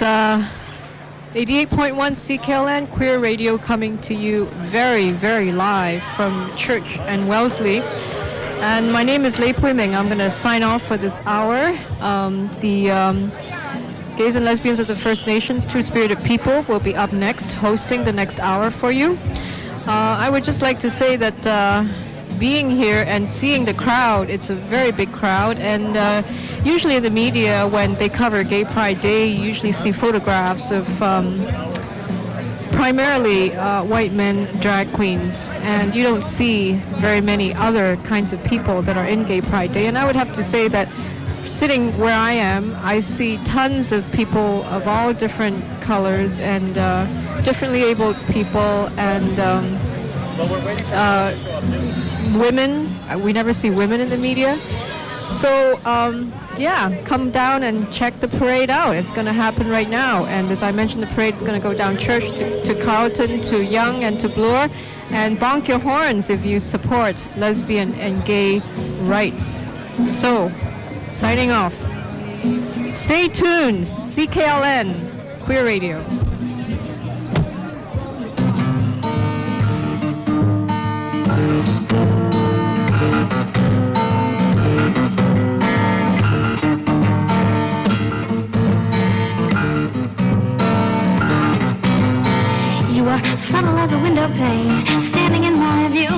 It's 88.1 CLKN Queer Radio coming to you very, very live from Church and Wellesley. And my name is Lei Pui Ming. I'm going to sign off for this hour. The Gays and Lesbians of the First Nations, Two-Spirited People, will be up next, hosting the next hour for you. I would just like to say that being here and seeing the crowd, it's a very big crowd, and usually in the media when they cover Gay Pride Day, you usually see photographs of primarily white men drag queens, and you don't see very many other kinds of people that are in Gay Pride Day. And I would have to say that sitting where I am, I see tons of people of all different colors and differently abled people and women. We never see women in the media. So, yeah, come down and check the parade out. It's going to happen right now. And as I mentioned, the parade is going to go down Church to Carlton, to Yonge, and to Bloor. And bonk your horns if you support lesbian and gay rights. So, signing off. Stay tuned. CKLN, Queer Radio. Subtle as a window pane, standing in my view.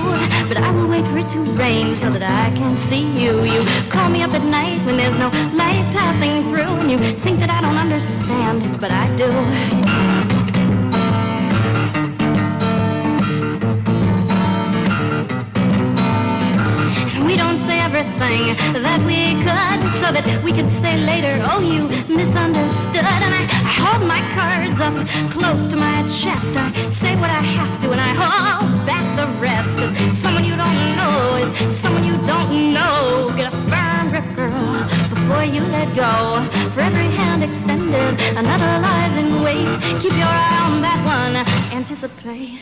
But I will wait for it to rain so that I can see you. You call me up at night when there's no light passing through, and you think that I don't understand, but I do. We don't say everything that we could, so that we could say later, oh, you misunderstood. And I hold my cards up close to my chest. I say what I have to, and I hold back the rest. 'Cause someone you don't know is someone you don't know. Get a firm grip, girl, before you let go. For every hand extended, another lies in wait. Keep your eye on that one, anticipate.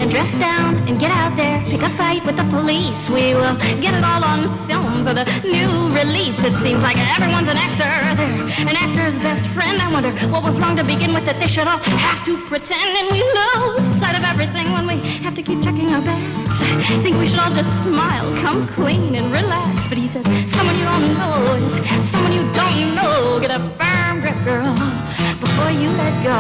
Dress down and get out there, pick a fight with the police. We will get it all on film for the new release. It seems like everyone's an actor. They're an actor's best friend. I wonder what was wrong to begin with that they should all have to pretend. And we lose sight of everything when we have to keep checking our bags. I think we should all just smile, come clean and relax. But he says, someone you don't know is someone you don't know. Get a firm grip, girl, before you let go.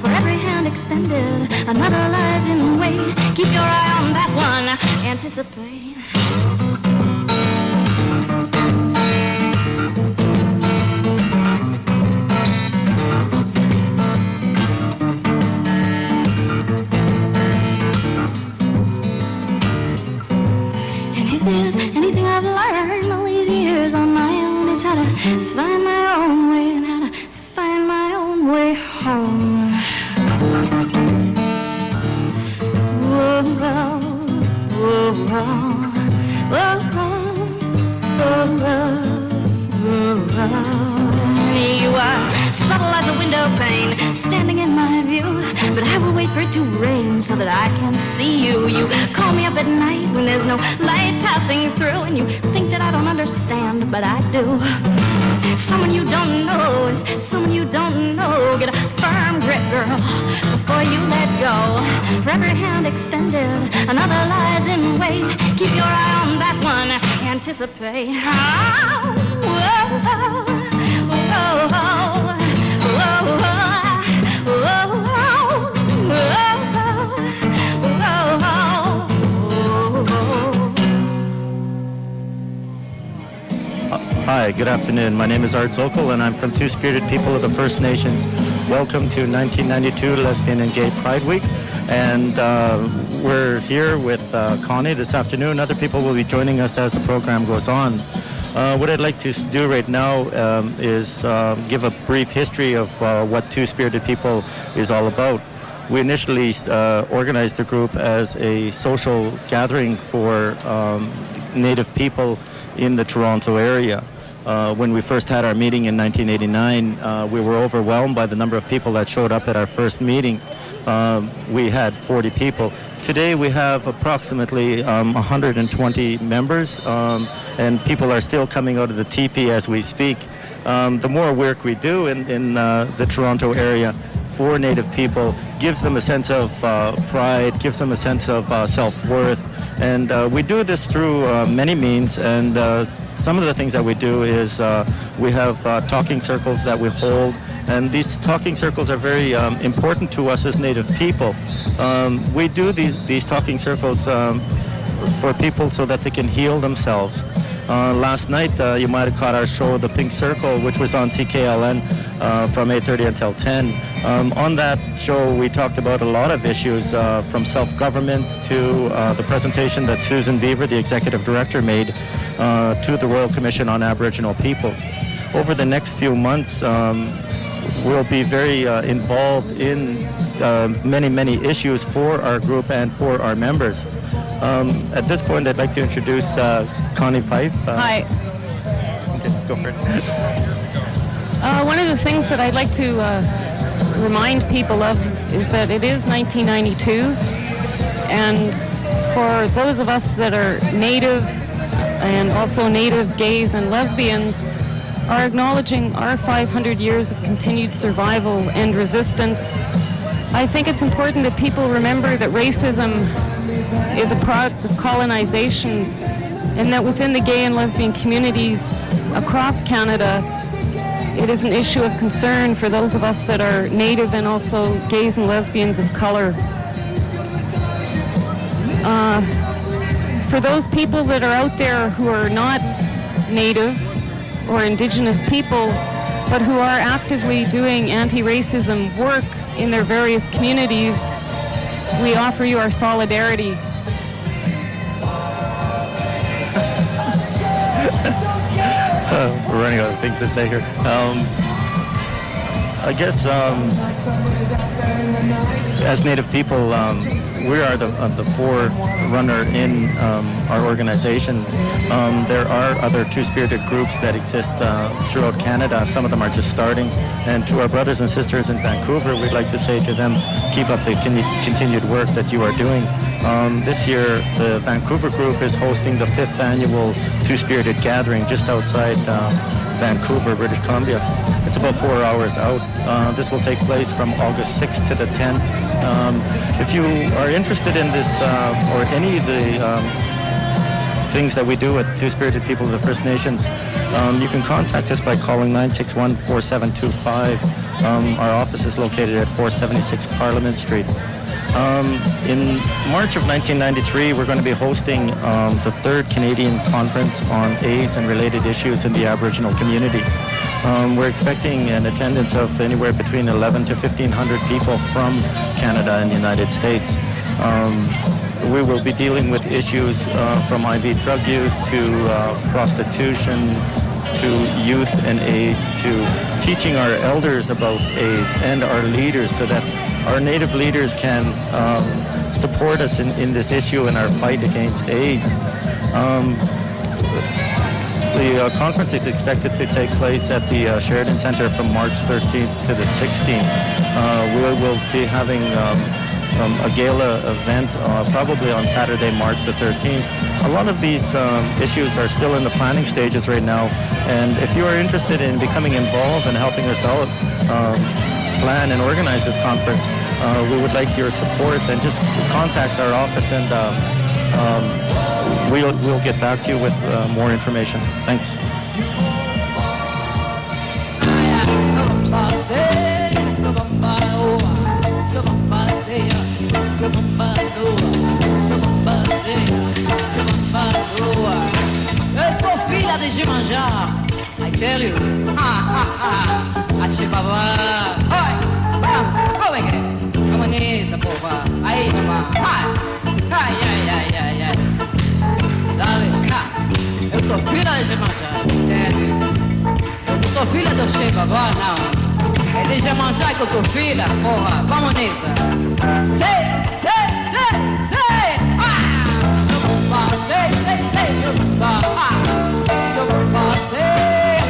For every hand extended, another lies in wait. Keep your eye on that one, anticipate. And if there's anything I've learned all these years on my own, it's how to find my own way and how to find my own way home. You are subtle as a window pane, standing in my view. But I will wait for it to rain so that I can see you. You call me up at night when there's no light passing through, and you think that I don't understand, but I do. Someone you don't know is someone you don't know. Get a firm grip, girl, before you let go. For every hand extended, another lies in wait. Keep your eye on that one, anticipate. Oh, whoa, whoa, whoa, whoa, Hi, good afternoon. My name is Art Zokol, and I'm from Two-Spirited People of the First Nations. Welcome to 1992 Lesbian and Gay Pride Week. And we're here with Connie this afternoon. Other people will be joining us as the program goes on. What I'd like to do right now is give a brief history of what Two-Spirited People is all about. We initially organized the group as a social gathering for Native people in the Toronto area. When we first had our meeting in 1989, we were overwhelmed by the number of people that showed up at our first meeting. We had 40 people. Today we have approximately 120 members, and people are still coming out of the teepee as we speak. The more work we do in the Toronto area for Native people gives them a sense of pride, gives them a sense of self-worth, and we do this through many means. And some of the things that we do is we have talking circles that we hold, and these talking circles are very important to us as Native people. We do these talking circles for people so that they can heal themselves. Last night, you might have caught our show, The Pink Circle, which was on CLKN from 8:30 until 10. On that show, we talked about a lot of issues, from self-government to the presentation that Susan Beaver, the executive director, made to the Royal Commission on Aboriginal Peoples. Over the next few months, we'll be very involved in many issues for our group and for our members. At this point, I'd like to introduce Connie Fife. Hi. Okay, go for it. One of the things that I'd like to remind people of is that it is 1992, and for those of us that are Native and also Native gays and lesbians are acknowledging our 500 years of continued survival and resistance. I think it's important that people remember that racism is a product of colonization, and that within the gay and lesbian communities across Canada, it is an issue of concern for those of us that are Native and also gays and lesbians of color. For those people that are out there who are not Native or Indigenous peoples, but who are actively doing anti-racism work in their various communities, we offer you our solidarity. We're running out of things to say here. I guess as Native people, we are the forerunner in our organization. There are other two-spirited groups that exist throughout Canada. Some of them are just starting. And to our brothers and sisters in Vancouver, we'd like to say to them, keep up the continued work that you are doing. This year, the Vancouver group is hosting the 5th annual Two-Spirited Gathering just outside Vancouver, British Columbia. It's about 4 hours out. This will take place from August 6th to the 10th. If you are interested in this or any of the things that we do at Two-Spirited People of the First Nations, you can contact us by calling 961-4725. Our office is located at 476 Parliament Street. In March of 1993, we're going to be hosting the 3rd Canadian Conference on AIDS and related issues in the Aboriginal community. We're expecting an attendance of anywhere between 11 to 1,500 people from Canada and the United States. We will be dealing with issues from IV drug use to prostitution, to youth and AIDS, to teaching our elders about AIDS and our leaders so that our Native leaders can support us in this issue in our fight against AIDS. The conference is expected to take place at the Sheridan Centre from March 13th to the 16th. We will be having a gala event probably on Saturday, March the 13th. A lot of these issues are still in the planning stages right now, and if you are interested in becoming involved and helping us out, plan and organize this conference, we would like your support, and just contact our office and we'll get back to you with more information. Thanks. Eu sou filha de Jimanjá, I tell you. Achibaba. Oi, como é que é? Camanesa, porra. Aí, ai, ai, ai, ai, ai, ai. Eu sou filha de Jimanjá, entende? Eu não sou filha do Chibaba, não. É de Jimanjá que eu sou filha, porra. Vamos nessa. Sei, sei, sei, sei. Sei, sei, sei, sei, sei, sei, sei, sei,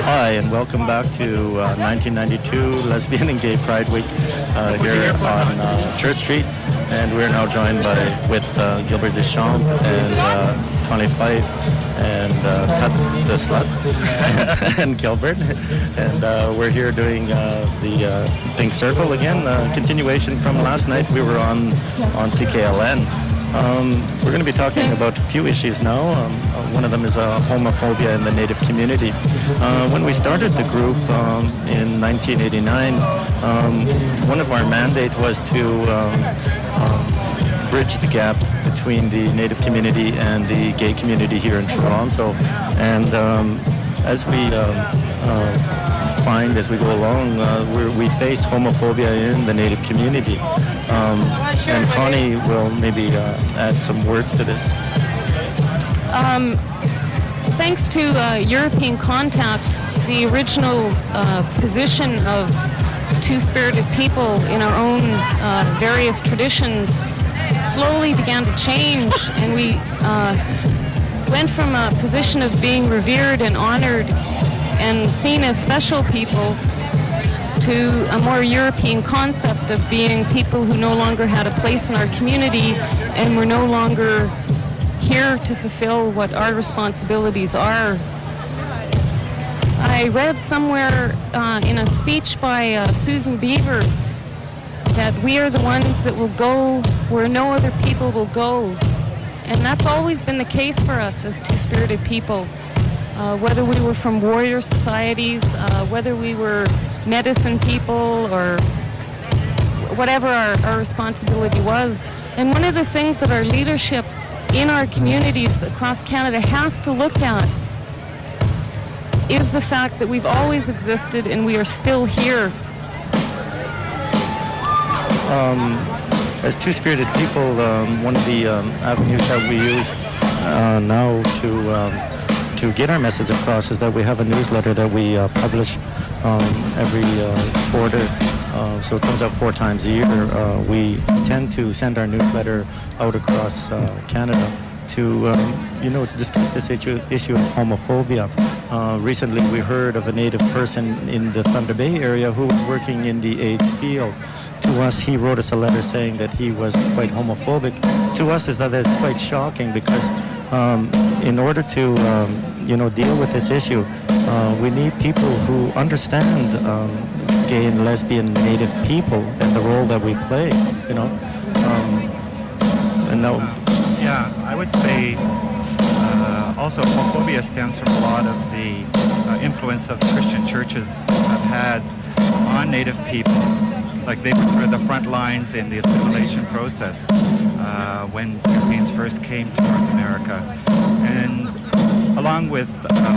Hi, and welcome back to 1992 Lesbian and Gay Pride Week here on Church Street. And we're now joined with Gilbert Deschamps and Connie Fife and Tut the Slut and Gilbert. And we're here doing the Pink Circle again, continuation from last night. We were on CKLN. We're going to be talking about a few issues now. One of them is homophobia in the Native community. When we started the group in 1989, one of our mandate was to bridge the gap between the Native community and the gay community here in Toronto. And as we find as we go along, we face homophobia in the Native community. And Connie will maybe add some words to this. Thanks to European contact, the original position of two-spirited people in our own various traditions slowly began to change, and we went from a position of being revered and honored and seen as special people to a more European concept of being people who no longer had a place in our community and were no longer here to fulfill what our responsibilities are. I read somewhere in a speech by Susan Beaver that we are the ones that will go where no other people will go. And that's always been the case for us as two-spirited people. Whether we were from warrior societies, whether we were medicine people, or whatever our responsibility was. And one of the things that our leadership in our communities across Canada has to look at is the fact that we've always existed and we are still here. As two-spirited people, one of the avenues that we use now to get our message across is that we have a newsletter that we publish every quarter. So it comes out 4 times a year. We tend to send our newsletter out across Canada to, discuss this issue of homophobia. Recently, we heard of a Native person in the Thunder Bay area who was working in the AIDS field. To us, he wrote us a letter saying that he was quite homophobic. To us, is that it's quite shocking because in order to, deal with this issue, we need people who understand gay and lesbian Native people and the role that we play, and now. Yeah, I would say also homophobia stems from a lot of the influence of Christian churches have had on Native people. Like they were sort of the front lines in the assimilation process when Europeans first came to North America. And along with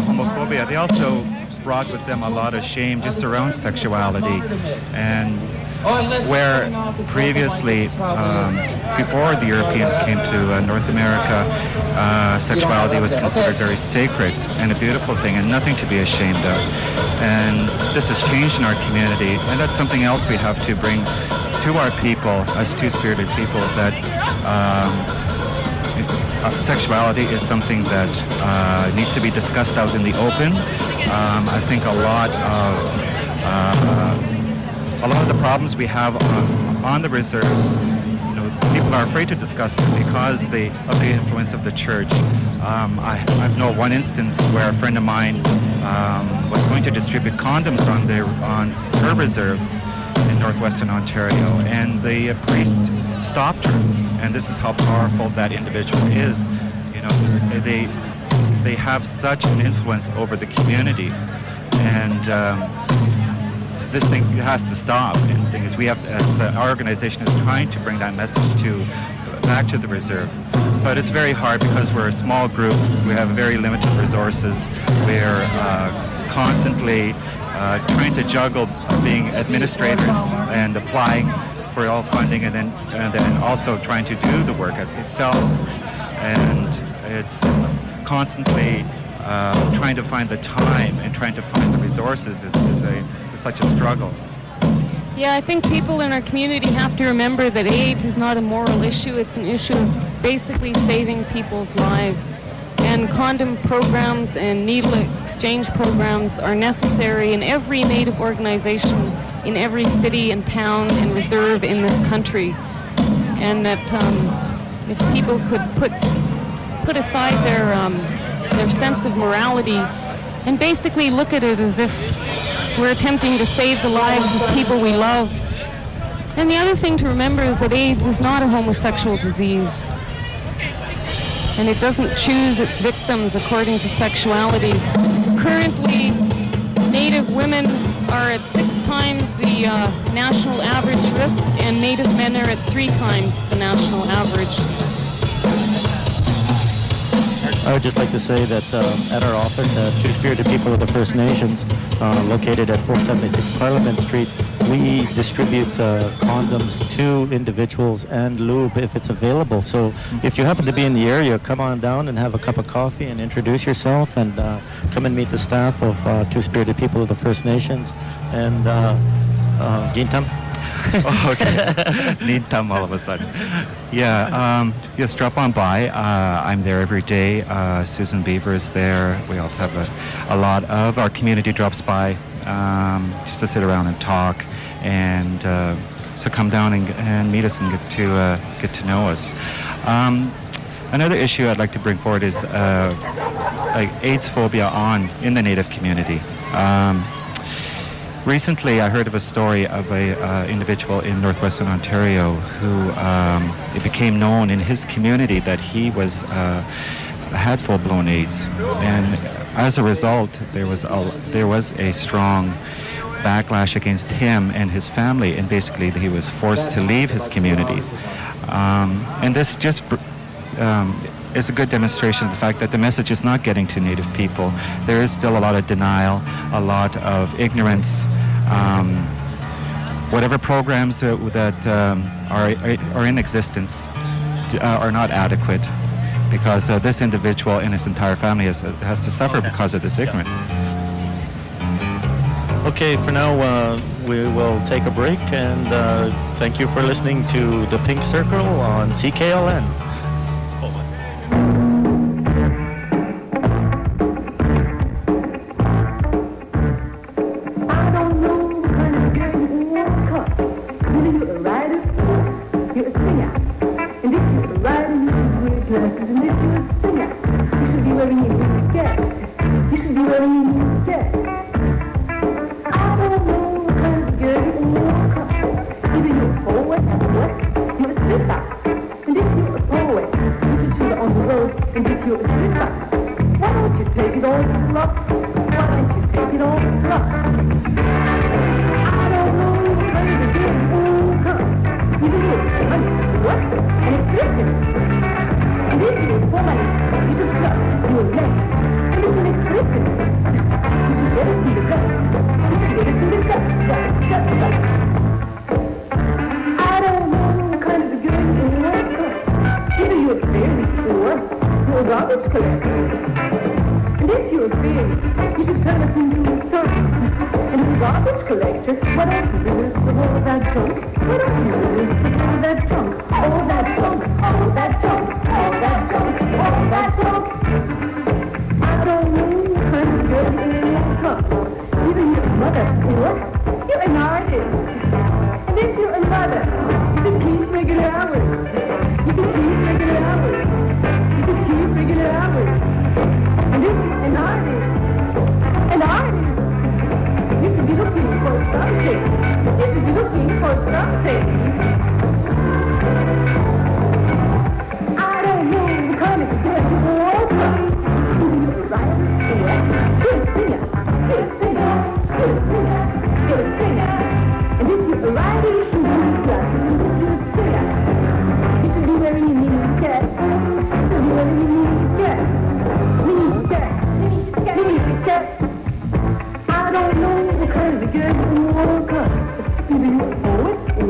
homophobia, they also brought with them a lot of shame just around sexuality. And where previously, before the Europeans came to North America, sexuality was considered very sacred and a beautiful thing and nothing to be ashamed of. And this has changed in our community, and that's something else we have to bring to our people as two-spirited people, that sexuality is something that needs to be discussed out in the open. I think a lot of the problems we have on the reserves, people are afraid to discuss it because of the influence of the church. I know one instance where a friend of mine was going to distribute condoms on her reserve in northwestern Ontario, and the priest stopped her. And this is how powerful that individual is. They have such an influence over the community, and this thing has to stop. And the thing is, we have, as our organization is trying to bring that message back to the reserve. But it's very hard because we're a small group. We have very limited resources. We're constantly trying to juggle being administrators and applying for all funding, and then also trying to do the work itself. And it's constantly trying to find the time and trying to find the resources is such a struggle. Yeah, I think people in our community have to remember that AIDS is not a moral issue. It's an issue of basically saving people's lives. and condom programs and needle exchange programs are necessary in every Native organization in every city and town and reserve in this country. And that if people could put aside their sense of morality and basically look at it as if we're attempting to save the lives of people we love. And the other thing to remember is that AIDS is not a homosexual disease. And it doesn't choose its victims according to sexuality. Currently, Native women are at 6 times the national average risk, and Native men are at 3 times the national average. I would just like to say that at our office at Two-Spirited People of the First Nations, located at 476 Parliament Street, we distribute condoms to individuals and lube if it's available. So if you happen to be in the area, come on down and have a cup of coffee and introduce yourself, and come and meet the staff of Two-Spirited People of the First Nations. And Gintam? Oh, okay. Need time all of a sudden. Yeah, just drop on by. I'm there every day. Susan Beaver is there. We also have a lot of our community drops by just to sit around and talk. And so come down and meet us and get to know us. Another issue I'd like to bring forward is like AIDS phobia in the Native community. Recently, I heard of a story of a individual in northwestern Ontario who it became known in his community that he had full-blown AIDS, and as a result, there was a strong backlash against him and his family, and basically he was forced to leave his community. And this just is a good demonstration of the fact that the message is not getting to Native people. There is still a lot of denial, a lot of ignorance. Whatever programs that are in existence are not adequate, because this individual and his entire family has to suffer because of this ignorance. Okay, for now we will take a break, and thank you for listening to The Pink Circle on CKLN.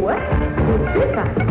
What?